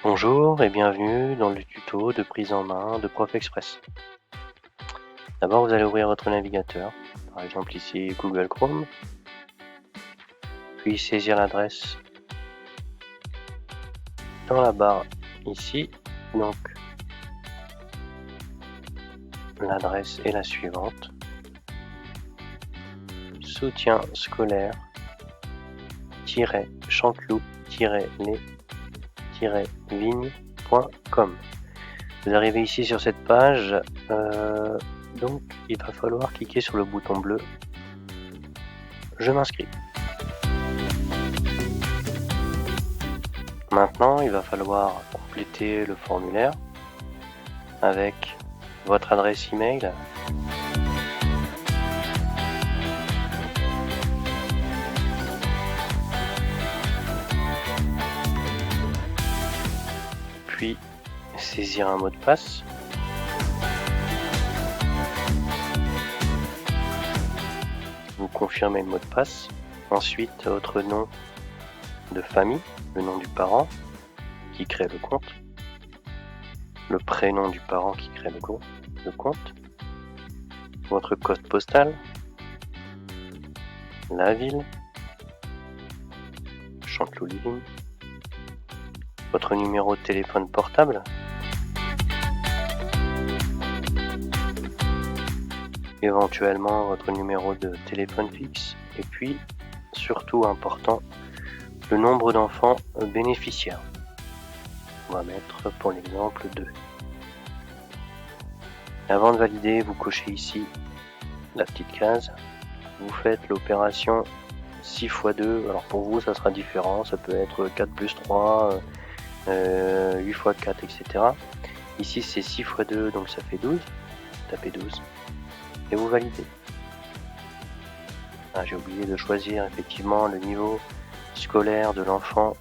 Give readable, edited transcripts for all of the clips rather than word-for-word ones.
Bonjour et bienvenue dans le tuto de prise en main de Prof Express. D'abord, vous allez ouvrir votre navigateur, par exemple ici Google Chrome, puis saisir l'adresse dans la barre ici. Donc, l'adresse est la suivante: soutien scolaire chanteloup les vigne.com. Vous arrivez ici sur cette page, donc il va falloir cliquer sur le bouton bleu Je m'inscris. Maintenant, il va falloir compléter le formulaire avec votre adresse email, puis saisir un mot de passe. Vous confirmez le mot de passe. Ensuite, votre nom de famille, le nom du parent qui crée le compte, le prénom du parent qui crée le compte, votre code postal, la ville, Chanteloup-les-Vignes, votre numéro de téléphone portable, éventuellement votre numéro de téléphone fixe, et puis, surtout important, le nombre d'enfants bénéficiaires. On va mettre pour l'exemple 2. Avant de valider, vous cochez ici la petite case. Vous faites l'opération 6 x 2. Alors pour vous, ça sera différent. Ça peut être 4 plus 3, 8 x 4, etc. Ici, c'est 6 x 2, donc ça fait 12. Tapez 12. Et vous validez. Ah, j'ai oublié de choisir effectivement le niveau scolaire de l'enfant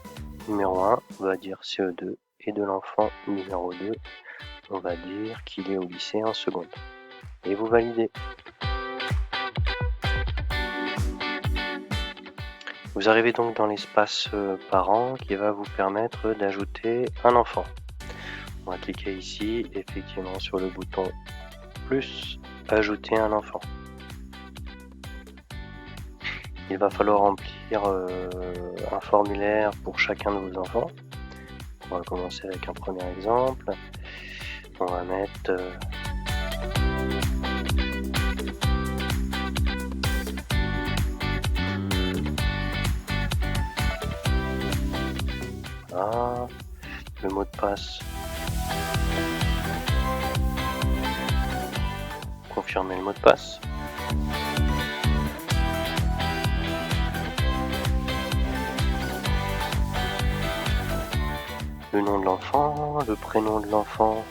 numéro 1. On va dire CE2. Et de l'enfant numéro 2. On va dire qu'il est au lycée en seconde. Et vous validez. Vous arrivez donc dans l'espace parents qui va vous permettre d'ajouter un enfant. On va cliquer ici, effectivement, sur le bouton plus, ajouter un enfant. Il va falloir remplir un formulaire pour chacun de vos enfants. On va commencer avec un premier exemple. On va mettre le mot de passe. Confirmer le mot de passe. Le nom de l'enfant, le prénom de l'enfant.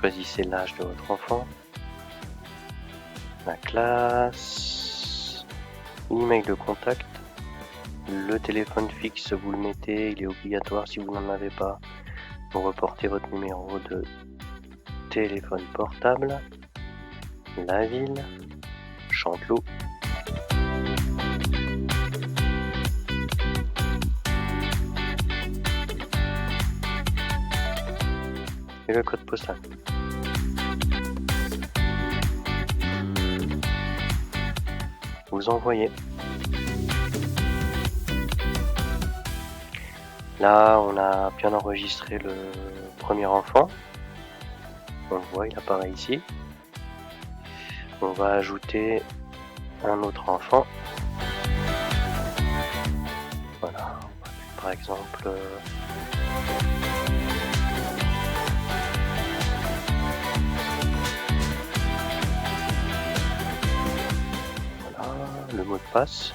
Choisissez l'âge de votre enfant, la classe, l'email de contact, le téléphone fixe, vous le mettez, il est obligatoire si vous n'en avez pas. Vous reportez votre numéro de téléphone portable, la ville, Chanteloup. Et le code postal. Vous envoyez. Là, on a bien enregistré le premier enfant. On le voit, il apparaît ici. On va ajouter un autre enfant. Voilà, par exemple... le mot de passe.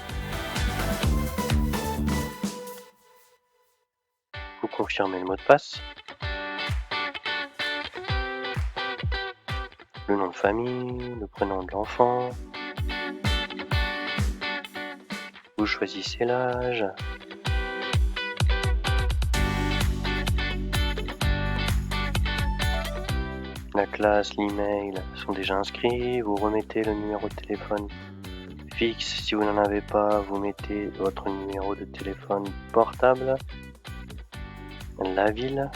Vous confirmez le mot de passe. Le nom de famille, le prénom de l'enfant. Vous choisissez l'âge. La classe, l'email sont déjà inscrits. Vous remettez le numéro de téléphone fixe. Si vous n'en avez pas, vous mettez votre numéro de téléphone portable, la ville,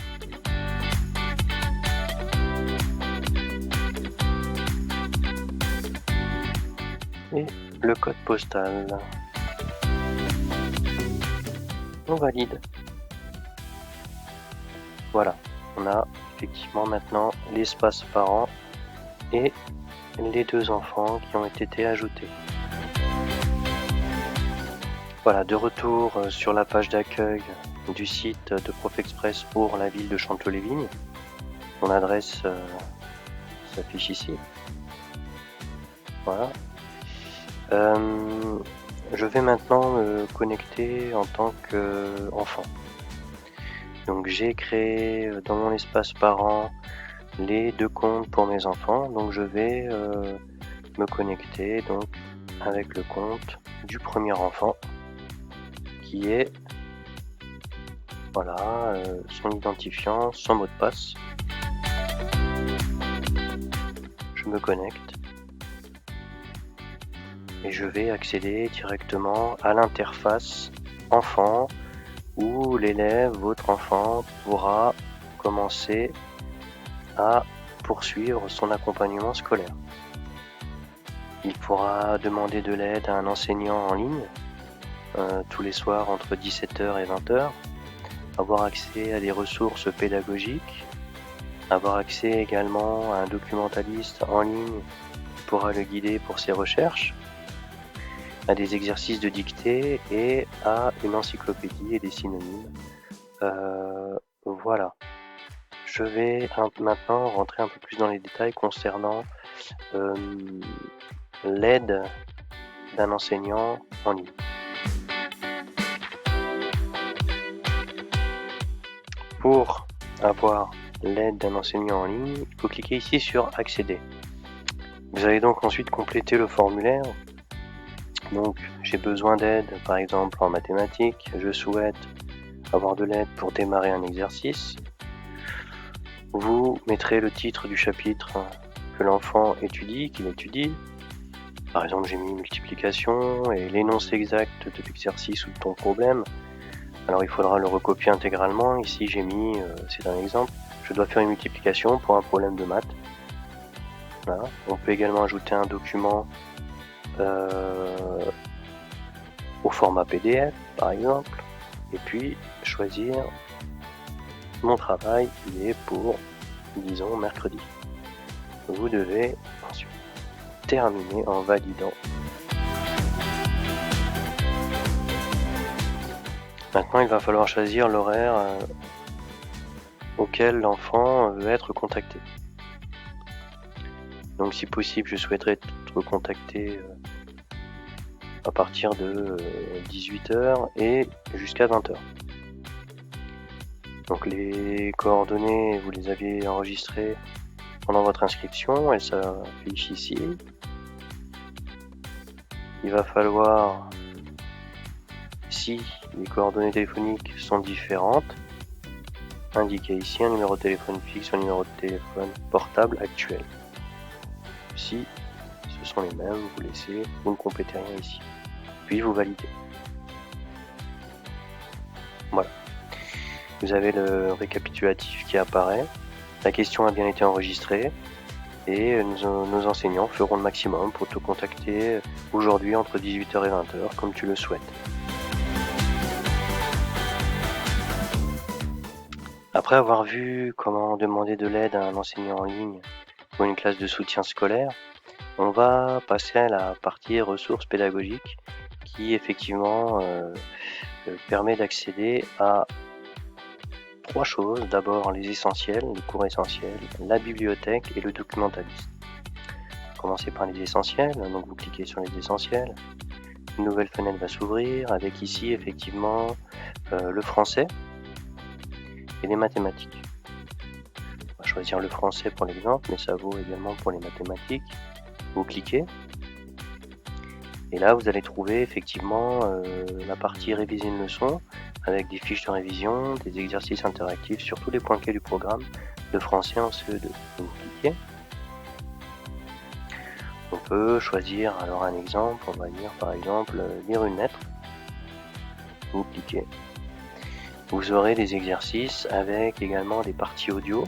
et le code postal. On valide. Voilà, on a effectivement maintenant l'espace parent et les 2 enfants qui ont été ajoutés. Voilà, de retour sur la page d'accueil du site de ProfExpress pour la ville de Chanteloup-les-Vignes. Mon adresse s'affiche ici. Voilà. Je vais maintenant me connecter en tant qu'enfant. Donc j'ai créé dans mon espace parent les 2 comptes pour mes enfants. Donc je vais me connecter donc avec le compte du premier enfant qui est voilà son identifiant, son mot de passe. Je me connecte et je vais accéder directement à l'interface enfant où l'élève, votre enfant, pourra commencer à poursuivre son accompagnement scolaire. Il pourra demander de l'aide à un enseignant en ligne tous les soirs entre 17h et 20h, avoir accès à des ressources pédagogiques, avoir accès également à un documentaliste en ligne qui pourra le guider pour ses recherches, à des exercices de dictée et à une encyclopédie et des synonymes. Voilà. Je vais maintenant rentrer un peu plus dans les détails concernant l'aide d'un enseignant en ligne. Pour avoir l'aide d'un enseignant en ligne, il faut cliquer ici sur accéder. Vous allez donc ensuite compléter le formulaire. Donc j'ai besoin d'aide par exemple en mathématiques, je souhaite avoir de l'aide pour démarrer un exercice. Vous mettrez le titre du chapitre que l'enfant étudie, qu'il étudie. Par exemple j'ai mis multiplication et l'énoncé exact de l'exercice ou de ton problème. Alors il faudra le recopier intégralement. Ici j'ai mis, c'est un exemple, je dois faire une multiplication pour un problème de maths. Voilà. On peut également ajouter un document au format PDF par exemple, et puis choisir mon travail qui est pour, disons, mercredi. Vous devez ensuite terminer en validant. Maintenant il va falloir choisir l'horaire auquel l'enfant veut être contacté. Donc si possible je souhaiterais être contacté à partir de 18h et jusqu'à 20h. Donc les coordonnées, vous les aviez enregistrées pendant votre inscription, elles s'affichent ici. Il va falloir, si les coordonnées téléphoniques sont différentes, indiquer ici un numéro de téléphone fixe, un numéro de téléphone portable actuel. Si ce sont les mêmes, vous ne complétez rien ici. Puis vous validez. Voilà. Vous avez le récapitulatif qui apparaît. La question a bien été enregistrée et nos enseignants feront le maximum pour te contacter aujourd'hui entre 18h et 20h comme tu le souhaites. Après avoir vu comment demander de l'aide à un enseignant en ligne pour une classe de soutien scolaire, on va passer à la partie ressources pédagogiques qui effectivement permet d'accéder à 3 choses. D'abord les essentiels, les cours essentiels, la bibliothèque et le documentaliste. Commencez par les essentiels, donc vous cliquez sur les essentiels. Une nouvelle fenêtre va s'ouvrir avec ici effectivement le français et les mathématiques. On va choisir le français pour l'exemple, mais ça vaut également pour les mathématiques. Vous cliquez et là vous allez trouver effectivement la partie réviser une leçon avec des fiches de révision, des exercices interactifs sur tous les points clés du programme de français en CE2. Vous cliquez. On peut choisir alors un exemple, on va dire par exemple lire une lettre. Vous cliquez. Vous aurez des exercices avec également des parties audio.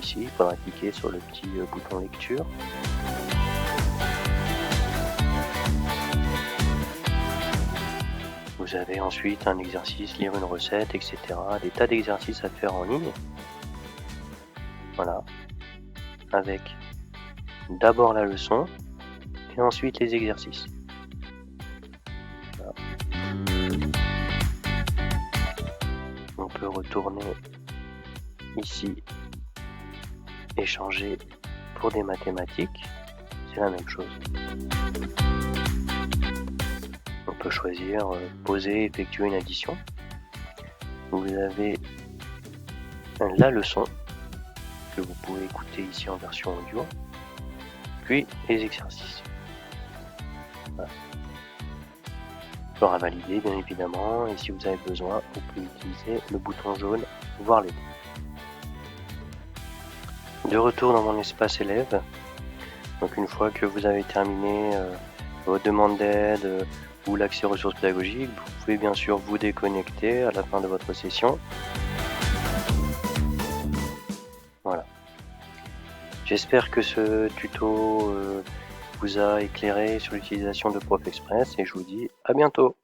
Ici, il faudra cliquer sur le petit bouton lecture. Vous avez ensuite un exercice, lire une recette, etc. Des tas d'exercices à faire en ligne. Voilà. Avec d'abord la leçon et ensuite les exercices. Voilà. On peut retourner ici et changer pour des mathématiques. C'est la même chose. On peut choisir poser, effectuer une addition. Vous avez la leçon que vous pouvez écouter ici en version audio, puis les exercices. Voilà. Il faudra valider bien évidemment, et si vous avez besoin, vous pouvez utiliser le bouton jaune voir les. De retour dans mon espace élève, donc une fois que vous avez terminé vos demandes d'aide ou l'accès aux ressources pédagogiques, vous pouvez bien sûr vous déconnecter à la fin de votre session. Voilà. J'espère que ce tuto vous a éclairé sur l'utilisation de Prof Express et je vous dis à bientôt.